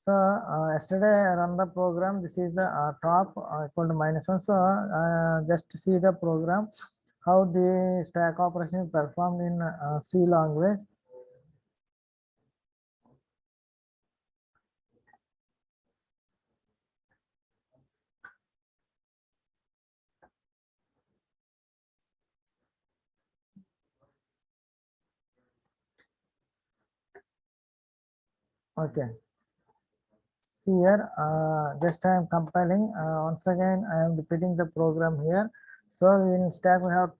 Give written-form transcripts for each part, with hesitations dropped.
So yesterday I run the program. This is the top equal to -1. So just see the program how the stack operation is performed in C language. Okay. See here, just I am compiling. Once again, I am repeating the program here. So in stack we have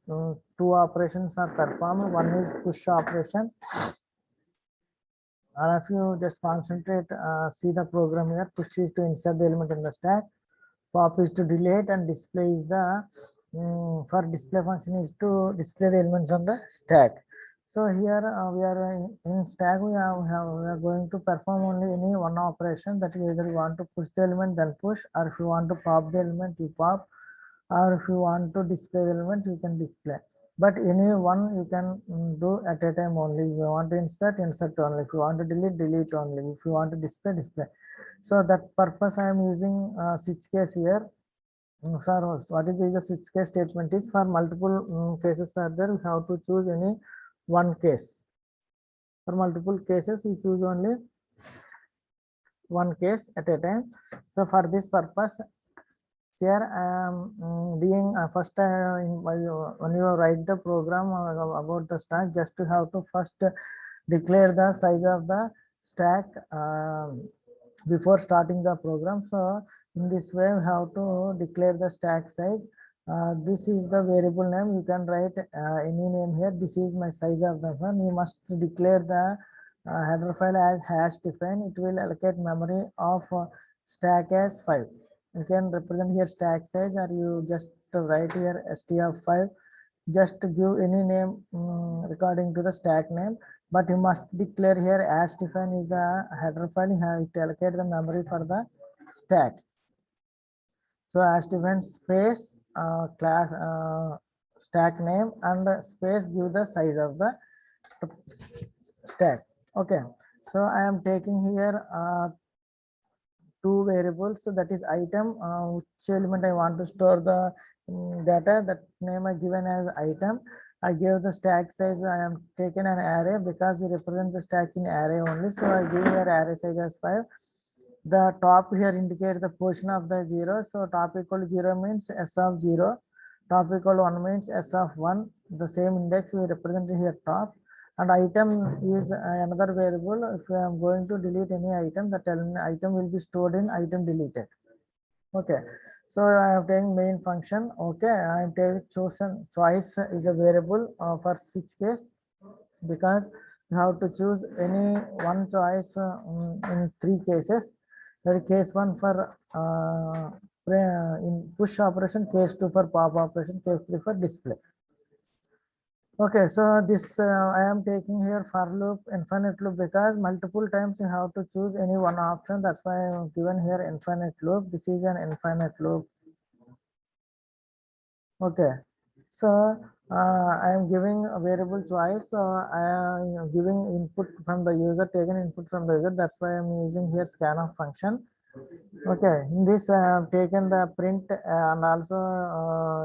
two operations are performed. One is push operation. If you just concentrate, see the program here. Push is to insert the element in the stack. Pop is to delete, and display is the for display function is to display the elements on the stack. So here we are in stack. We are going to perform only any one operation, that you either want to push the element then push, or if you want to pop the element you pop, or if you want to display the element you can display. But any one you can do at a time only. If you want to insert only. If you want to delete only. If you want to display. So that purpose I am using switch case here. Sir, what is the switch case statement is for multiple cases are there. We have to choose any one case. For multiple cases, we choose only one case at a time. So for this purpose, here I am being first when you write the program about the stack, just to have to first declare the size of the stack before starting the program. So in this way we have to declare the stack size. This is the variable name. You can write any name here. This is my size of the one. You must declare the header file as hash define. It will allocate memory of stack as 5. You can represent here stack size, or you just write here st of 5. Just give any name according to the stack name, but you must declare here as define is the header file. You have to allocate the memory for the stack. So as define space class stack name and space give the size of the stack. Okay, so I am taking here two variables. So that is item, which element I want to store the data, that name I given as item. I gave the stack size. I am taken an array because we represent the stack in array only. So I give here array size as 5. The top here indicate the position of the 0. So top equal to 0 means s of 0. Top equal to 1 means s of 1. The same index we represent here top. And item is another variable. If I am going to delete any item, that item will be stored in item deleted. Okay, so I am taking main function. Okay, I am taking chosen choice is a variable for switch case, because you have to choose any one choice in 3 cases. That is case 1 for in push operation, case 2 for pop operation, case 3 for display. Okay, so this I am taking here for loop, infinite loop, because multiple times you have to choose any one option. That's why I have given here infinite loop. This is an infinite loop. Okay, so I am giving a variable choice. So I am giving input from the user, taken input from the user. That's why I am using here scanf function. Okay, in this I have taken the print and also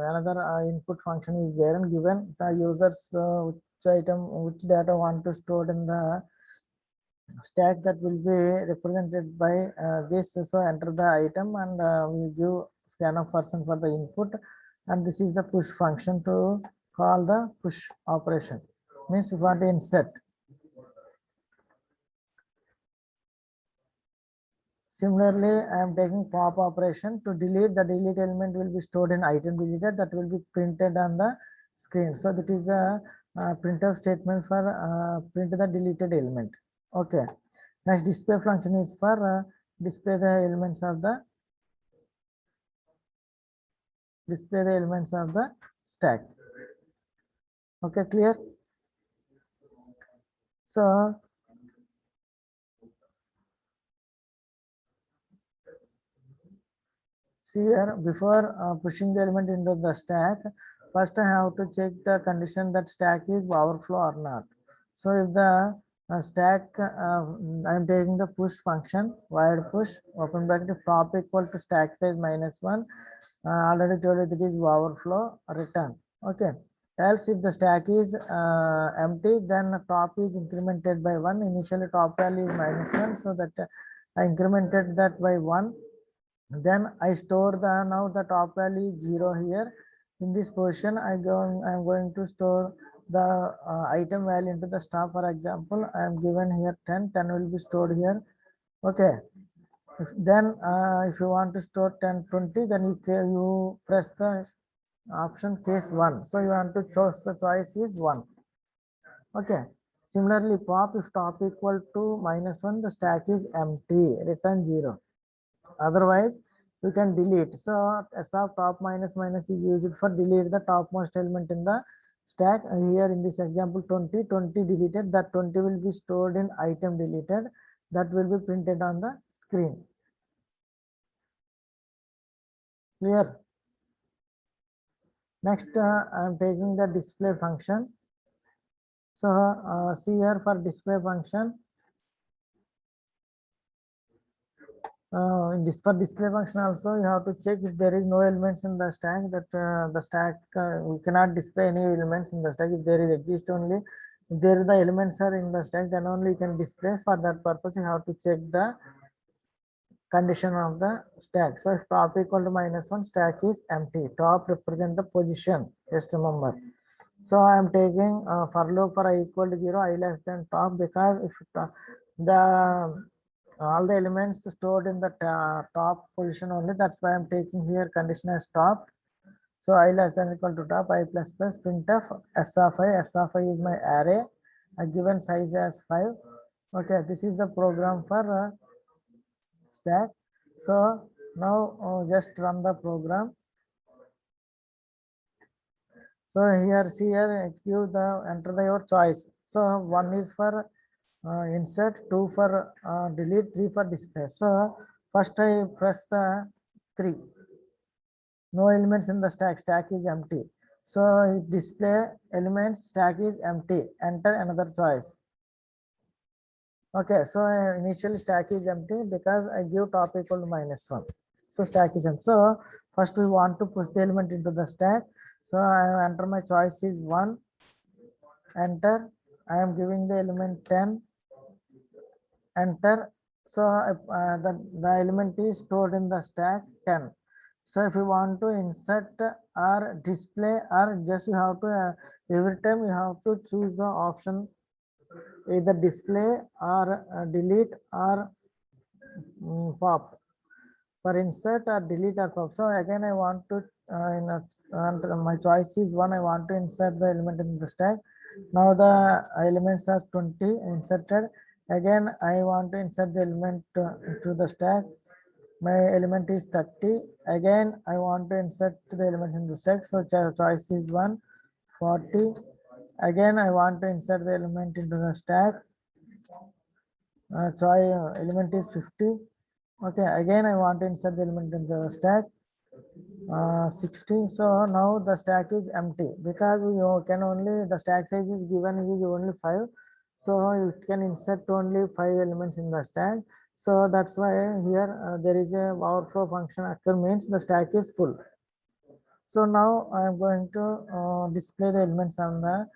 another input function is there, and given the users which item, which data want to store in the stack, that will be represented by this. So enter the item, and we give scanf person for the input, and this is the push function to call the push operation. Means we want to insert. Similarly, I am taking pop operation to delete. The delete element will be stored in item deleted, that will be printed on the screen. So that is the printf statement for print the deleted element. Okay. Next, display function is for display the elements of the stack. Okay, clear? So see here, before pushing the element into the stack, first I have to check the condition that stack is overflow or not. So if the stack, I am taking the push function, void push, open bracket, if top equal to stack size minus 1. Already told you that is overflow, return. Okay. Else if the stack is empty, then the top is incremented by 1. Initially top value is minus 1, so that I incremented that by 1. Then I store the, now the top value is 0 here. In this position, I'm going to store the item value into the stack. For example, I am given here 10 will be stored here. Okay. Then if you want to store 10 20, then you press the option case 1. So you want to choose, the choice is 1. Okay. Similarly, pop, if top equal to minus 1, the stack is empty, return 0. Otherwise, you can delete. So s of top minus minus is used for delete the topmost element in the stack. Here in this example 20 deleted, that 20 will be stored in item deleted, that will be printed on the screen. Clear? Next, I am taking the display function. So see here, for display function, in this, for display function also you have to check if there is no elements in the stack, that the stack we cannot display any elements in the stack. If there is exist only, if there the elements are in the stack, then only you can display. For that purpose you have to check the condition of the stack. So if top equal to minus 1, stack is empty. Top represent the position, just remember. So I am taking for loop for I equal to 0, I less than top, because if the all the elements stored in the top position only, that's why I'm taking here condition as top. So I less than equal to top, I plus plus printf s of I is my array, I given size as 5. Okay, this is the program for stack. So now just run the program. So here, see here, give the enter the your choice. So 1 is for insert, 2 for delete, 3 for display. So first I press the 3. No elements in the stack, stack is empty. So display elements, stack is empty. Enter another choice. Okay, so initially stack is empty because I give top equal to minus 1. So stack is empty. So first we want to push the element into the stack. So I enter my choice is 1. Enter. I am giving the element 10. Enter. So the element is stored in the stack 10. So if you want to insert or display, or just you have to every time you have to choose the option either display or delete or pop. For insert or delete or pop. So again I want to my choice is 1. I want to insert the element in the stack. Now the elements are 20 inserted. Again I want to insert the element into the stack. My element is 30. Again I want to insert the elements in the stack. So choice is 1, 40. Again I want to insert the element into the stack. Element is 50. Okay, again I want to insert the element in the stack. 60. So now the stack is empty because you can only, the stack size is given is only 5. So you can insert only 5 elements in the stack. So that's why here there is a overflow function occur, means the stack is full. So now I am going to display the elements on the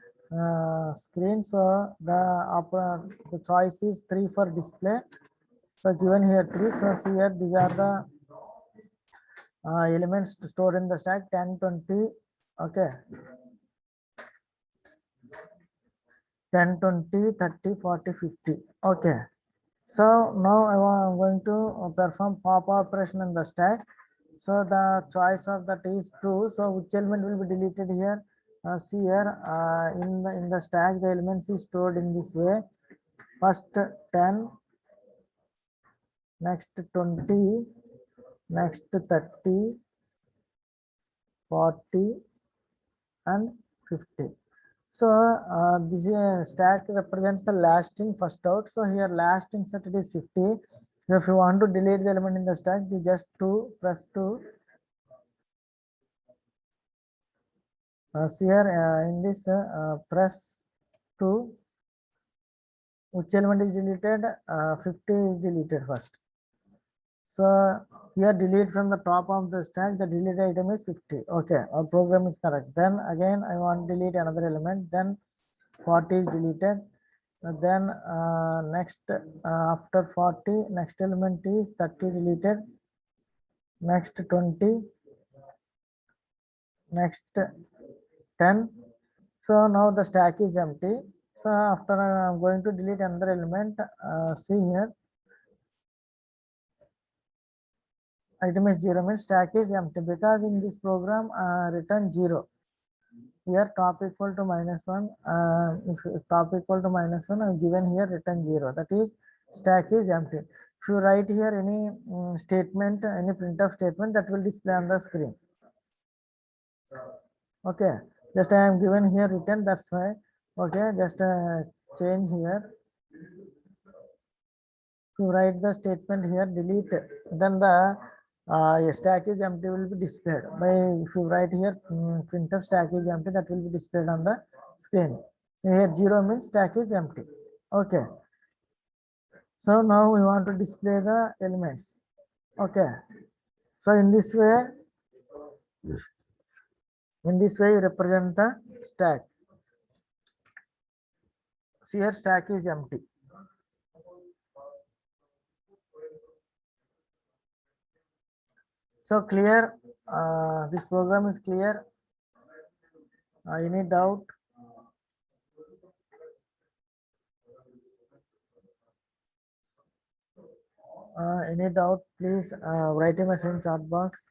screen. So the choice is 3 for display. So given here 3. So see here, these are the elements stored in the stack 10, 20. Okay, 10, 20, 30, 40, 50. Okay. So now I'm going to perform pop operation in the stack. So the choice of that is true. So which element will be deleted here? See here, in the stack the elements is stored in this way. First 10, next 20, next 30, 40, and 50. So this stack represents the last in first out. So here last inserted is 50. If you want to delete the element in the stack, you just press 2. See here in this press 2. which element is deleted? 50 is deleted first. So here delete from the top of the stack, the deleted item is 50. Okay, our program is correct. Then again I want to delete another element, then 40 is deleted. Then next after 40, next element is 30 deleted, next 20, next 10. So now the stack is empty. So after I'm going to delete another element, see here, item is 0 means stack is empty, because in this program return 0. Here top equal to -1, if top equal to -1, I'm given here return 0, that is stack is empty. If you write here any statement, any printf statement, that will display on the screen. Okay, just I am given here return, that's why. Okay, just change here to write the statement here, delete, then the stack is empty will be displayed by, if you write here printf stack is empty, that will be displayed on the screen. Here 0 means stack is empty. Okay, so now we want to display the elements. Okay, so in this way you represent the stack. See here stack is empty. So clear, this program is clear. Any doubt? Any doubt, please write a message in chat box.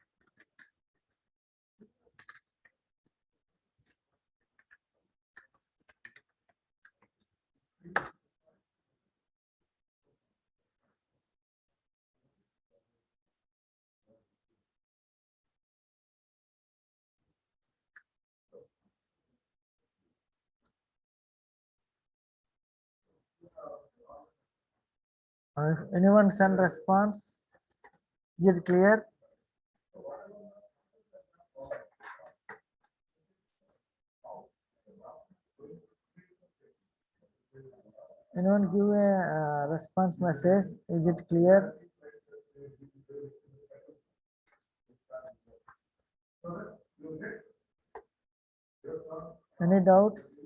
If anyone send response, is it clear? Anyone give a response message? Is it clear? Any doubts?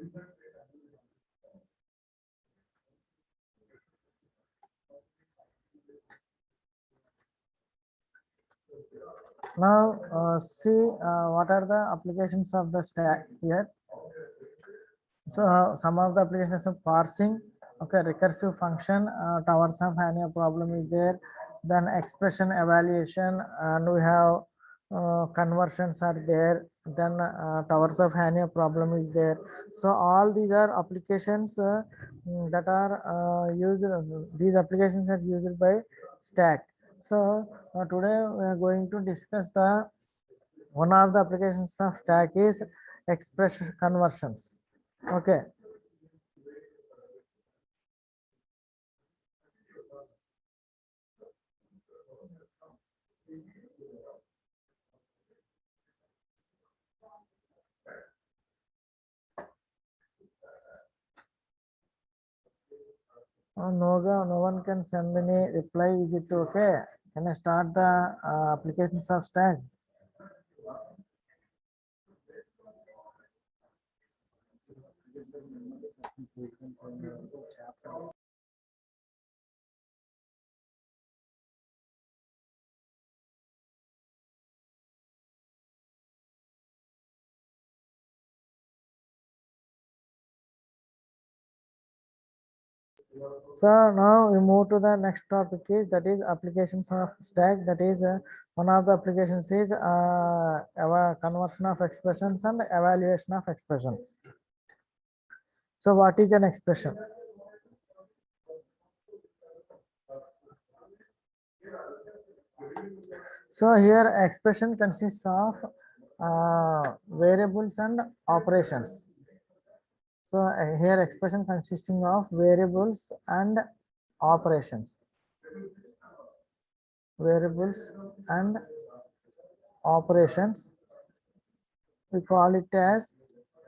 Now see what are the applications of the stack here. So some of the applications of parsing, okay, recursive function, towers of Hania problem is there, then expression evaluation, and we have conversions are there, then towers of Hania problem is there. So all these are applications that are used, these applications are used by stack. So today we are going to discuss the one of the applications of stack is expression conversions. Okay. No one can send any reply. Is it okay? Can I start the applications of stack? So now we move to the next topic is, that is applications of stack. That is one of the applications is our conversion of expressions and evaluation of expression. So what is an expression? So here expression consists of variables and operations. So here expression consisting of variables and operations. Variables and operations. We call it as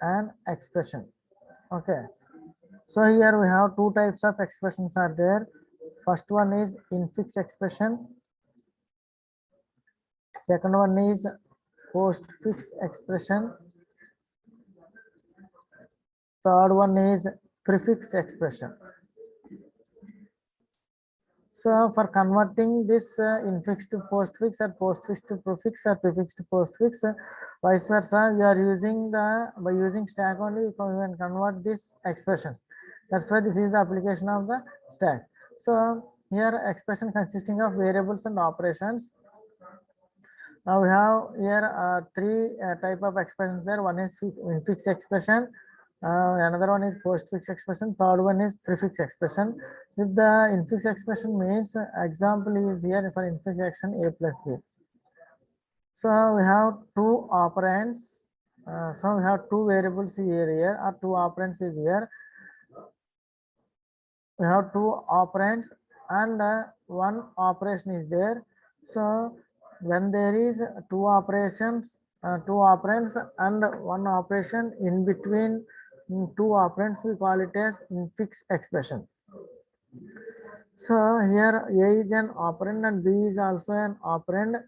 an expression. Okay. So here we have two types of expressions are there. First one is infix expression. Second one is postfix expression. Third one is prefix expression. So for converting this infix to postfix or postfix to prefix or prefix to postfix, vice versa, we are using by using stack only we can convert these expressions. That's why this is the application of the stack. So here expression consisting of variables and operations. Now we have here three type of expressions there. One is infix expression, another one is postfix expression, third one is prefix expression. If the infix expression means example is here for infix expression a plus b. So we have two operands. So we have two variables here or two operands is here. We have two operands and one operation is there. So when there is two operations, two operands and one operation in between two operands, we call it as infix expression. So here A is an operand and B is also an operand.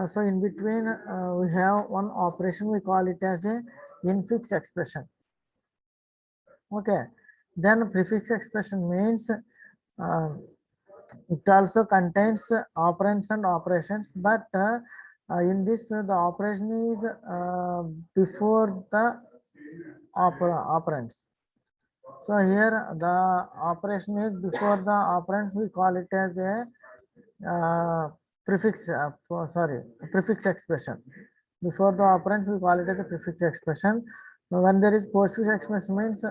So in between we have one operation, we call it as a infix expression. Okay, then prefix expression means it also contains operands and operations, but in this the operation is before the operands. So here the operation is before the operands, we call it as a prefix prefix expression. Before the operands we call it as a prefix expression. When there is postfix expression means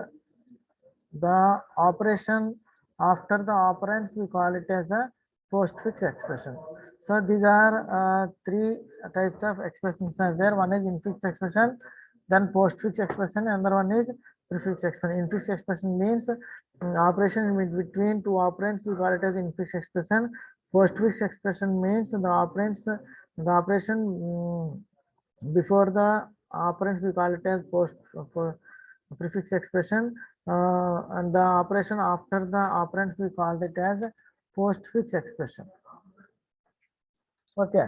the operation after the operands we call it as a postfix expression. So these are three types of expressions are there. One is infix expression, then postfix expression, another one is prefix expression. Infix expression means operation in between two operands, we call it as infix expression. Postfix expression means the operands, the operation before the operands we call it as prefix expression, and the operation after the operands we called it as postfix expression. Okay.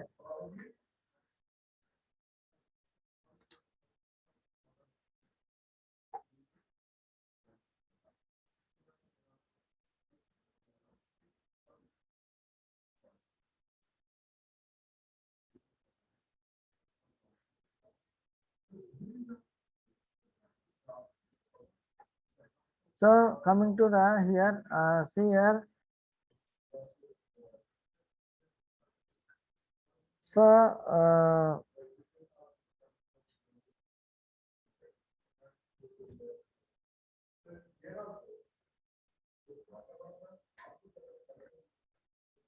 So coming to the here, see here. So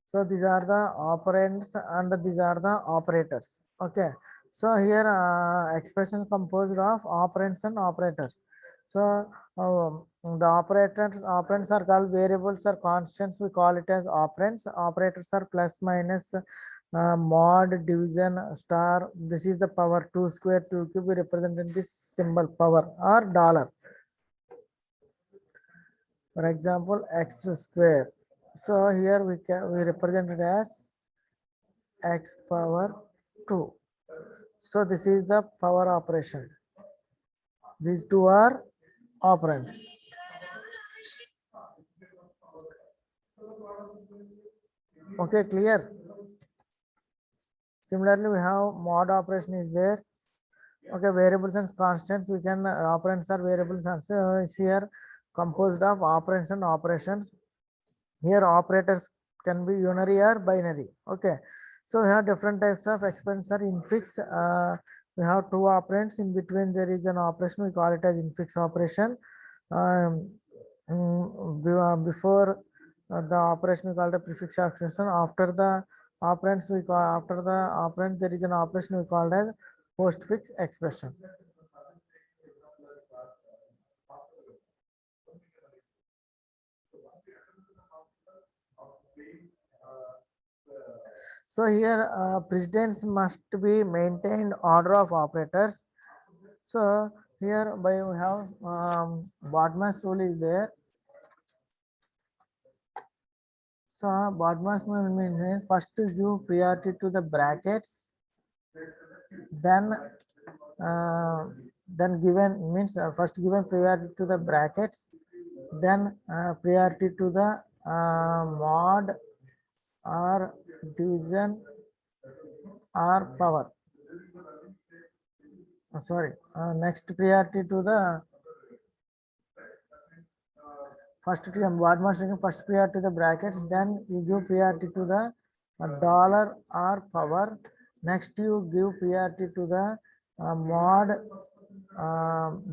so these are the operands and these are the operators. Okay. So here expressions composed of operands and operators. So the operands are called variables or constants. We call it as operands. Operators are plus, minus, mod, division, star. This is the power 2 square 2 cube. We represent in this symbol power or dollar. For example, x square. So here we represent it as x power 2. So this is the power operation. These two are operands. Okay, clear. Similarly, we have mod operation is there. Okay, variables and constants. We can operands are variables also is here composed of operands and operations. Here operators can be unary or binary. Okay, so we have different types of expressions are infix. We have two operands, in between there is an operation, we call it as infix operation. Before the operation we call it a prefix operation. After the operands we call, after the operand there is an operation we call as postfix expression. So here precedence must be maintained order of operators. So here by we have Bodmer's rule is there. So BODMAS means first to give priority to the brackets, then given means first given priority to the brackets, then priority to the mod or division or power. Sorry, next priority to the first BODMAS first priority to the brackets, then you give priority to the dollar or power. Next you give priority to the mod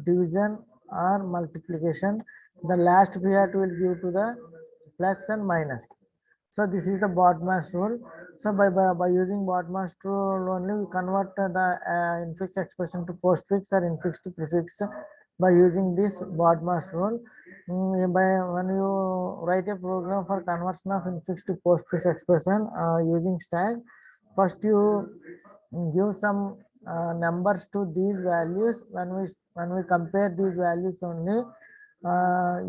division or multiplication. The last priority will give to the plus and minus. So this is the BODMAS rule. So by using BODMAS rule only, we convert the infix expression to postfix or infix to prefix by using this BODMAS rule. When you write a program for conversion of infix to postfix expression using stack, first you give some numbers to these values. When we compare these values only,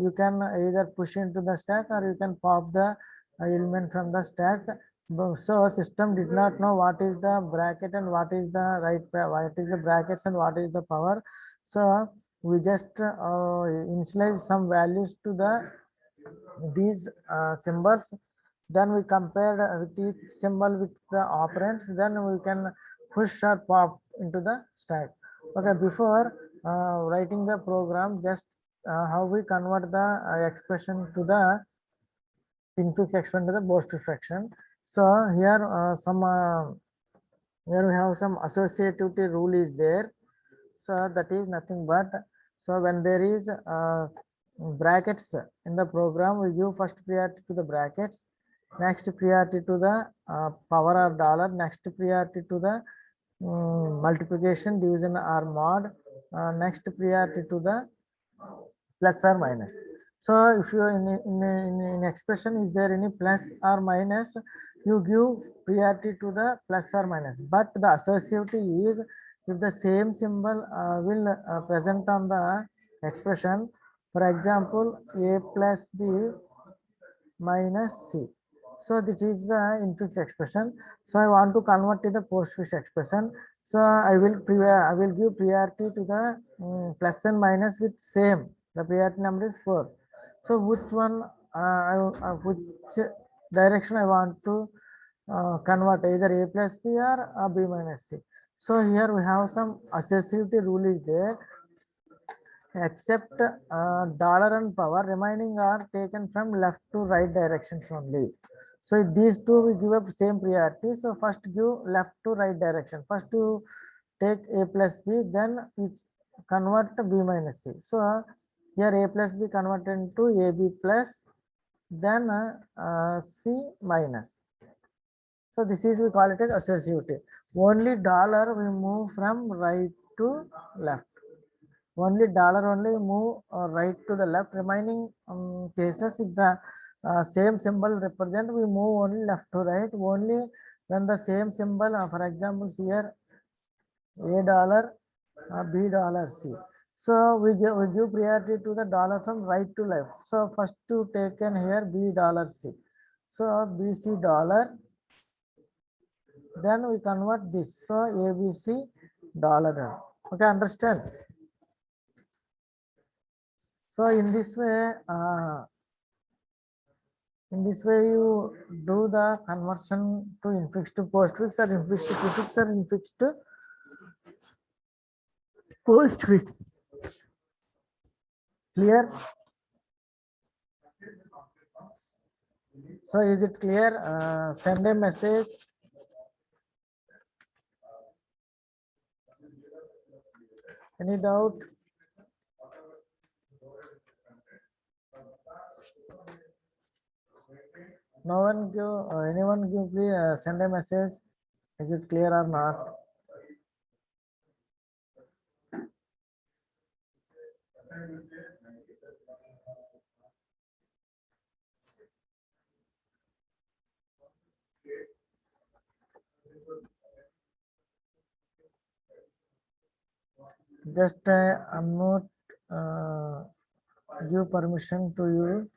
you can either push into the stack or you can pop the element from the stack. So system did not know what is the bracket and what is the what is the brackets and what is the power. So we just initialize some values to the these symbols, then we compare with each symbol with the operands, then we can push or pop into the stack. Okay, before writing the program, just how we convert the expression to the infix expression to the postfix expression. So here here we have some associativity rule is there. So that is nothing but, so when there is brackets in the program, we give first priority to the brackets, next priority to the power or dollar, next priority to the multiplication, division or mod, next priority to the plus or minus. So if you in expression is there any plus or minus, you give priority to the plus or minus. But the associativity is, if the same symbol will present on the expression, for example, a plus b minus c. So this is the infix expression. So I want to convert to the postfix expression. So I will give priority to the plus and minus with same. The priority number is 4. So which one which direction I want to convert, either a plus b or b minus c. So here we have some associativity rule is there. Except dollar and power, remaining are taken from left to right directions only. So these two we give up same priority. So first give left to right direction. First you take a plus b, then we convert b minus c. So here a plus b converted into ab plus, then c minus. So this is, we call it as associativity. Only dollar we move from right to left. Only dollar only move right to the left. Remaining cases, if the same symbol represent, we move only left to right. Only when the same symbol, for example here a dollar, b dollar, c. So we give priority to the dollar from right to left. So first to taken here b dollar c. So bc dollar, then we convert this. So abc dollar. Okay, understand? So in this way you do the conversion to infix to postfix, or infix to prefix, or infix to postfix. Clear? So is it clear? Send a message. Any doubt? No one give, anyone give, please send a message. Is it clear or not? Just unmute, give permission to you.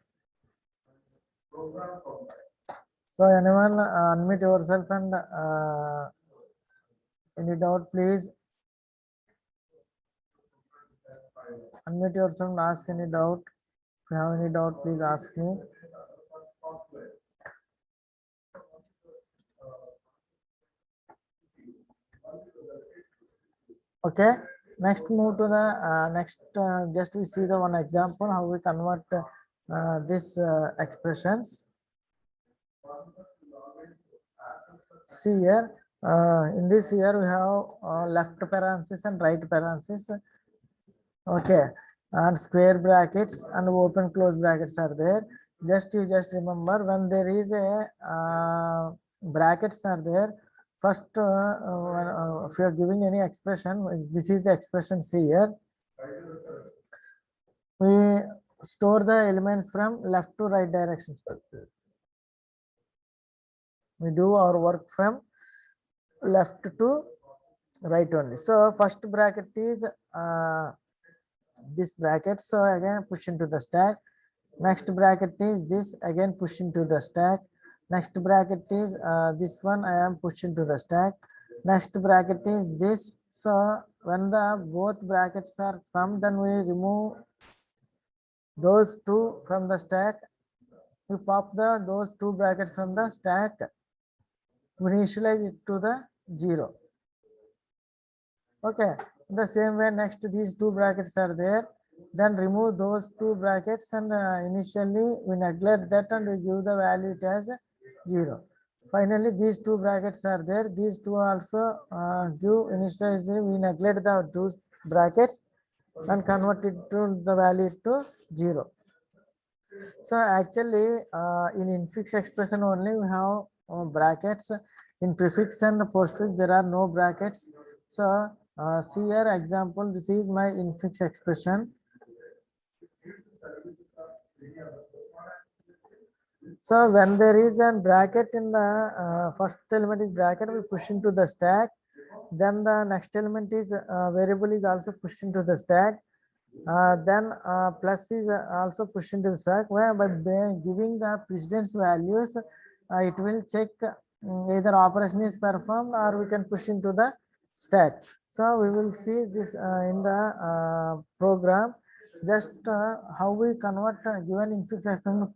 So anyone unmute yourself and any doubt, please unmute yourself and ask any doubt. If you have any doubt, please ask me. Okay, next move to the next, just we see the one example how we convert this expressions. See here, in this here we have left parenthesis and right parenthesis. Okay, and square brackets and open close brackets are there. You just remember when there is a brackets are there. First, if you are giving any expression, this is the expression. See here, we store the elements from left to right direction. We do our work from left to right only. So first bracket is this bracket, so again push into the stack. Next bracket is this, again push into the stack. Next bracket is this one, I am pushing to the stack. Next bracket is this. So when the both brackets are from, then we remove those two from the stack. We pop those two brackets from the stack. We initialize it to the 0. Okay, the same way next these two brackets are there, then remove those two brackets and initially we neglect that and we give the value as 0. Finally these two brackets are there, these two also give initially we neglect the two brackets and convert it to the value to 0. So actually in infix expression only we have brackets. In prefix and postfix there are no brackets. So see here example, this is my infix expression. So when there is a bracket in the first element is bracket, we push into the stack. Then the next element is variable is also pushed into the stack. Then plus is also pushed into the stack. Where by giving the precedence values, it will check either operation is performed or we can push into the stack. So we will see this in the program. Just how we convert given infix expression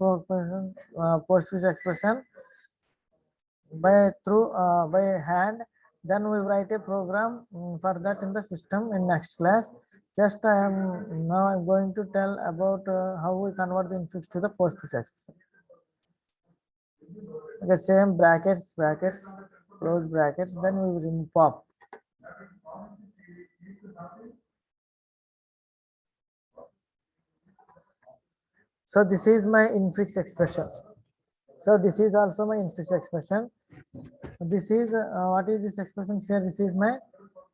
postfix expression by hand. Then we write a program for that in the system in next class. Just I'm going to tell about how we convert the infix to the postfix expression. Okay, same brackets, close brackets, then we will remove pop. So this is my infix expression. So this is also my infix expression. This is what is this expression here? This is my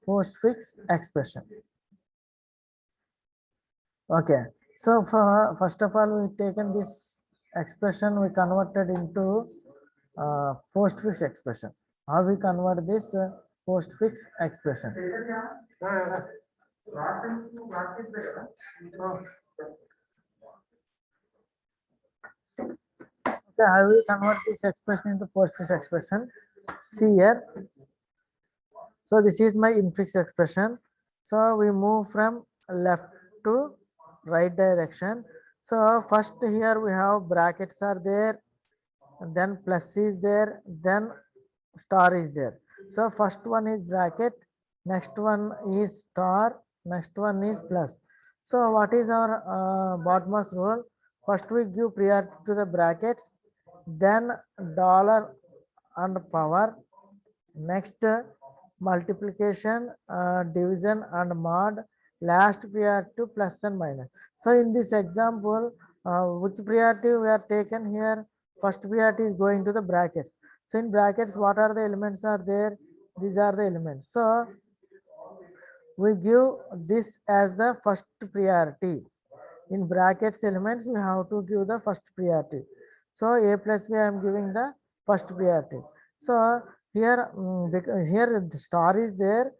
postfix expression. Okay. So first of all, we taken this expression, we converted into postfix expression. How we convert this postfix expression? Okay, how we convert this expression into postfix expression? See here. So this is my infix expression. So we move from left to right direction. So first here we have brackets are there, and then plus is there, then star is there. So first one is bracket, next one is star, next one is plus. So what is our bottommost rule? First we give priority to the brackets, then dollar and power, next multiplication, division and mod, last priority to plus and minus. So in this example, which priority we are taken here? First priority is going to the brackets. So in brackets, what are the elements are there? These are the elements. So we give this as the first priority. In brackets elements, we have to give the first priority. So a plus b I am giving the first priority. So here, because here the star is there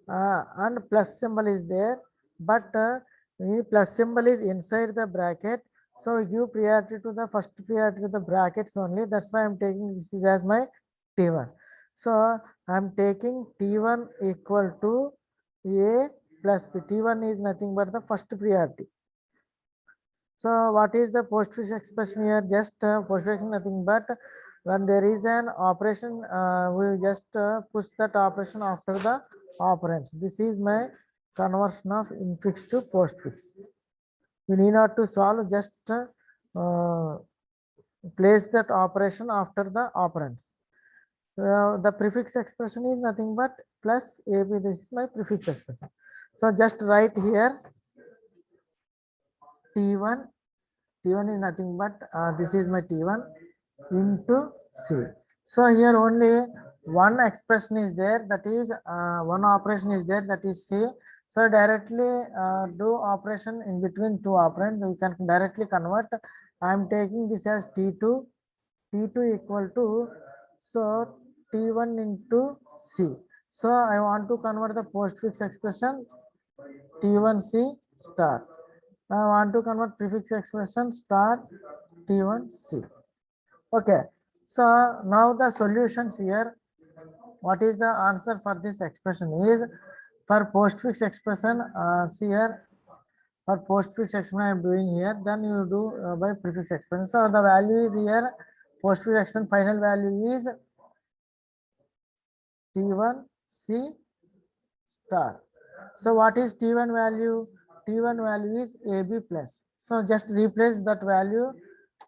and plus symbol is there, but plus symbol is inside the bracket. So we give priority to the first priority to the brackets only. That's why I'm taking this is as my T1. So I'm taking T1 equal to A plus B. T1 is nothing but the first priority. So what is the postfix expression here? Just postfix nothing but when there is an operation, we just push that operation after the operands. This is my conversion of infix to postfix. We need not to solve, just place that operation after the operands. The prefix expression is nothing but plus AB. This is my prefix expression. So just write here T1. T1 is nothing but this is my T1 into C. So here only one expression is there, that is one operation is there, that is C. So directly do operation in between two operands. We can directly convert. I am taking this as T2. T2 equal to, so T1 into C. So I want to convert the postfix expression T1C star. I want to convert prefix expression star T1C. Okay. So now the solutions here. What is the answer for this expression is, for postfix expression, see here, for postfix expression I am doing here, then you do by prefix expression. So the value is here, postfix expression final value is T1C star. So what is T1 value? T1 value is AB plus. So just replace that value,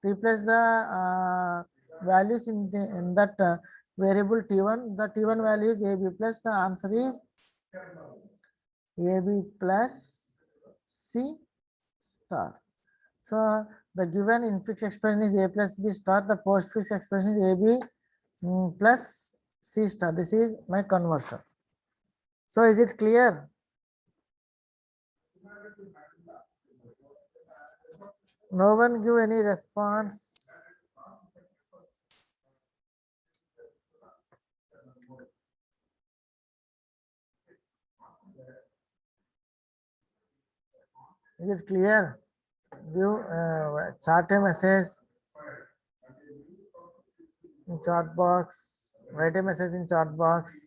replace the values in that variable T1. The T1 value is AB plus. The answer is AB plus C star. So the given infix expression is A plus B star. The postfix expression is AB plus C star. This is my conversion. So is it clear? No one give any response. Is it clear? Give chat a message in chat box. Write a message in chat box.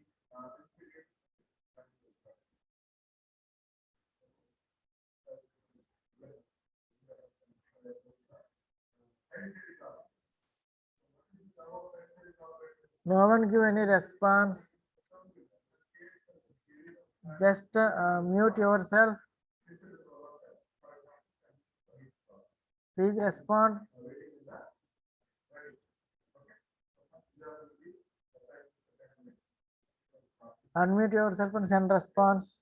No one give any response. Just mute yourself. Please respond. Unmute yourself and send response.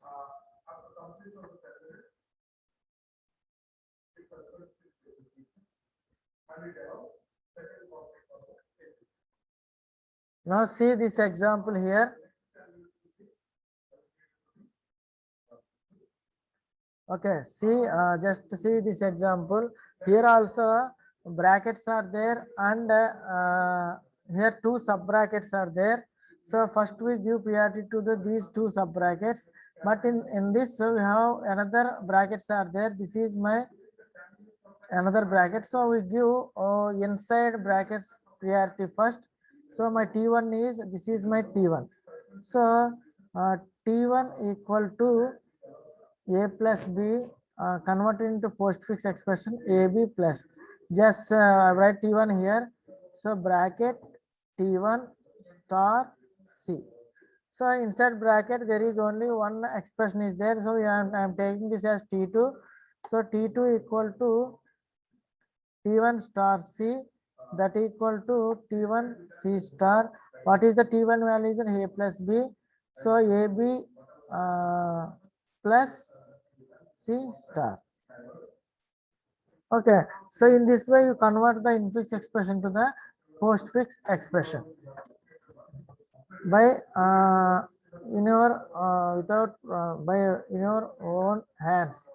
Now see this example here. Okay, see, just see this example. Here also brackets are there, and here two sub brackets are there. So first we give priority to these two sub brackets, but in this we have another brackets are there. This is my another bracket. So we give inside brackets priority first. So my T1 is, this is my T1. So T1 equal to A plus B, converted into postfix expression AB plus. Just write T1 here. So bracket T1 star C. So inside bracket there is only one expression is there. So I am taking this as T2. So T2 equal to T1 star C, that equal to T1 C star. What is the T1 value? Is A plus B. So AB plus C star. Okay. So in this way you convert the infix expression to the postfix expression by in your without by in your own hands.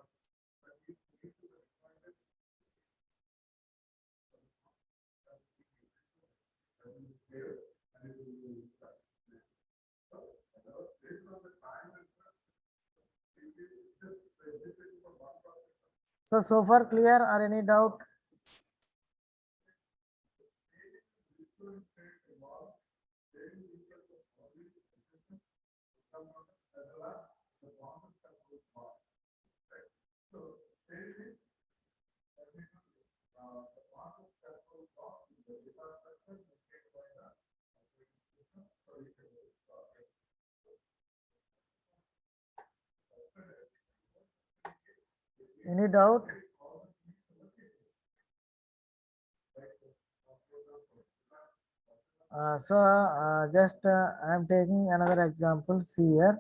So far clear or any doubt? Any doubt? Just I am taking another examples here.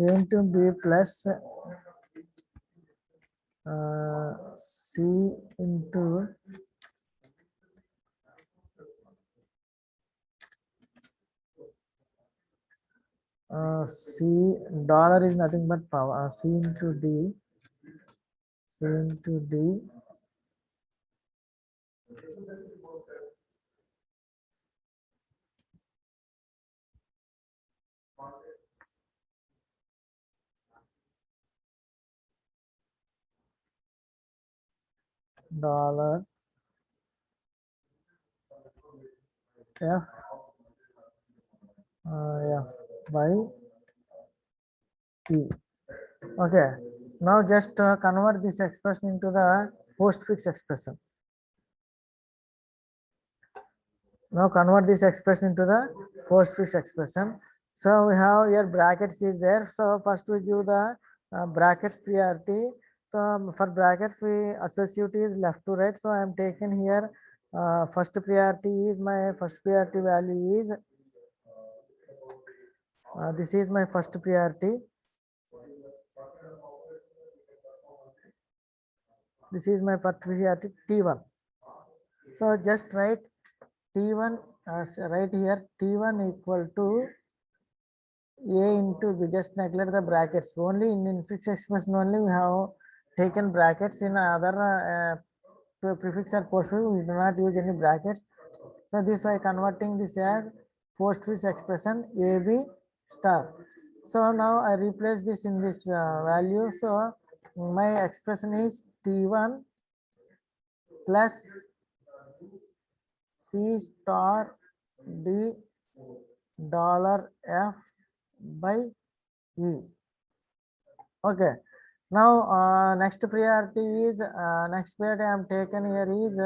A into B plus C into C dollar is nothing but power. C into D. C into D. Dollar F yeah, by P. Okay. Now just convert this expression into the postfix expression. Now convert this expression into the postfix expression. So we have here brackets is there. So first we give the brackets priority. So for brackets we associate is left to right. So I am taken here first priority is my first priority value is this is my first priority. This is my first priority T1. So just write T1 right here T1 equal to A into B. Just neglect the brackets. Only in infix expression only we have taken brackets. In other prefix or postfix we do not use any brackets. So this way converting this as postfix expression AB star. So now I replace this in this value. So my expression is T1 plus C star D dollar F by E. Okay. Now next priority is next priority I am taken here is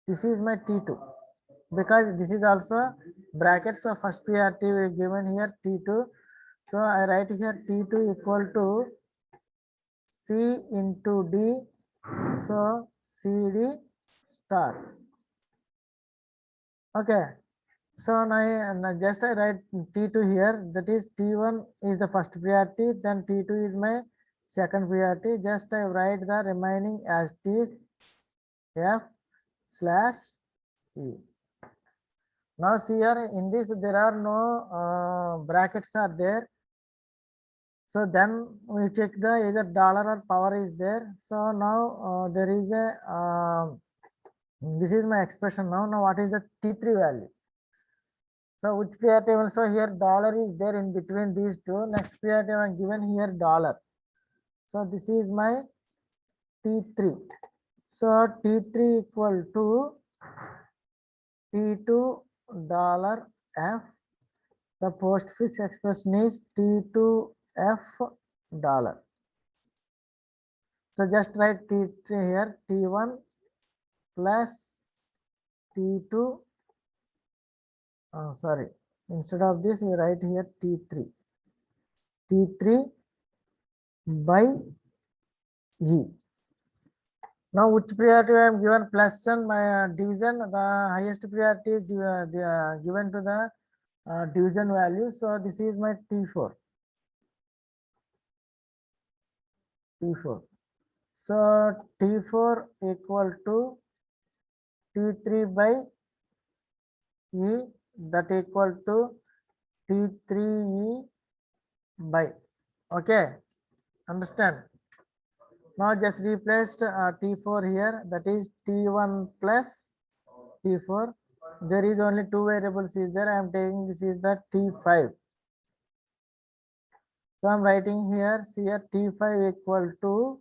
this is my T2 because this is also brackets of first priority we given here T2. So I write here T2 equal to C into D. So CD star. Okay. So now just I write T2 here. That is T1 is the first priority. Then T2 is my second priority. Just I write the remaining as it is F slash E. Now see here in this there are no brackets are there. So then we check the either dollar or power is there. So now there is a this is my expression now. Now what is the T3 value? So which priority also here dollar is there in between these two. Next priority I am given here dollar. So this is my T3. So T3 equal to T2 dollar F. The postfix expression is T2 F dollar. So just write T3 here T1 plus T2. Sorry. Instead of this, we write here T3. T3 by E. Now, which priority I am given plus and my division, the highest priority is given to the division value. So this is my T4. T4. So T4 equal to T3 by E, that equal to T3E by. Okay. Understand? Now just replace T4 here, that is T1 plus T4. There is only two variables is there. I am taking this is the T5. So I am writing here T5 equal to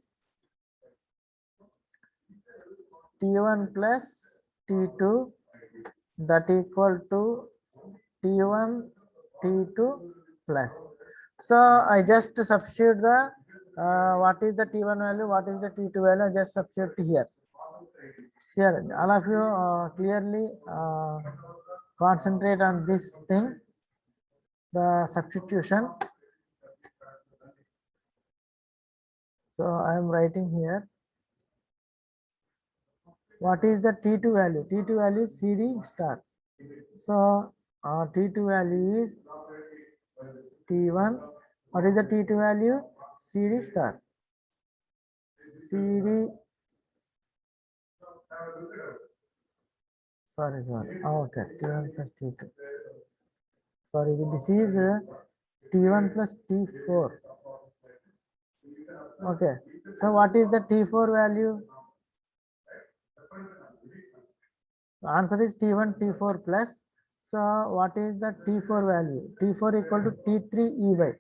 T1 plus T2, that equal to T1 T2 plus. So I just substitute the what is the T1 value, what is the T2 value, I just substitute here. Here, all of you clearly concentrate on this thing, the substitution. So I am writing here. What is the T2 value? T2 value is CD star. So T2 value is T1. What is the T2 value? CD star. CD. Sorry. Okay. T1 plus T2. Sorry, this is T1 plus T4. Okay. So what is the T4 value? The answer is T1 T4 plus. So what is the T4 value? T4 equal to T3 EY.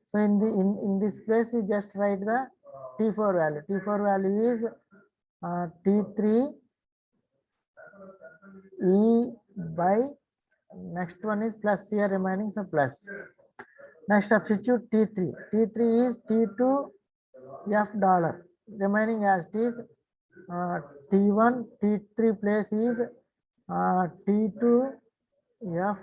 So in this place you just write the T4 value. T4 value is T3 E by, next one is plus here remaining, so plus. Next substitute T3. T3 is T2 F dollar. Remaining as it is T1, T3 place is T2 F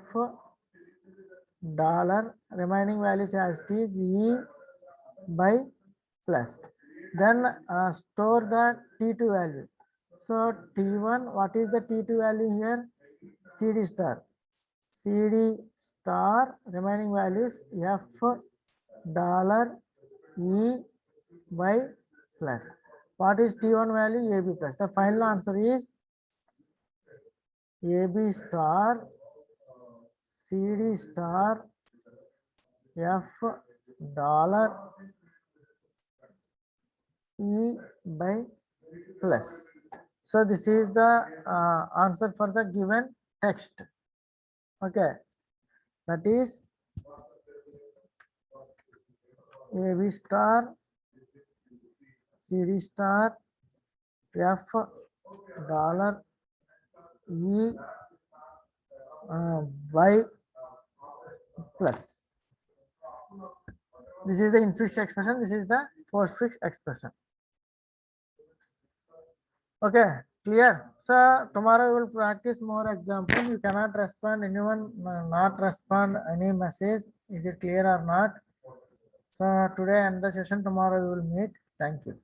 dollar. Remaining values as it is E by plus. Then store the T2 value. So T1, what is the T2 value here? CD star. CD star, remaining values F dollar E by plus. What is T1 value? AB plus. The final answer is AB star CD star F dollar E by plus. So this is the answer for the given text. Okay, that is AB star CD star F dollar E by plus. This is the infix expression. This is the postfix expression. Okay, clear. So tomorrow we will practice more examples. You cannot respond anyone, not respond any message. Is it clear or not? So today and the session, tomorrow we will meet. Thank you.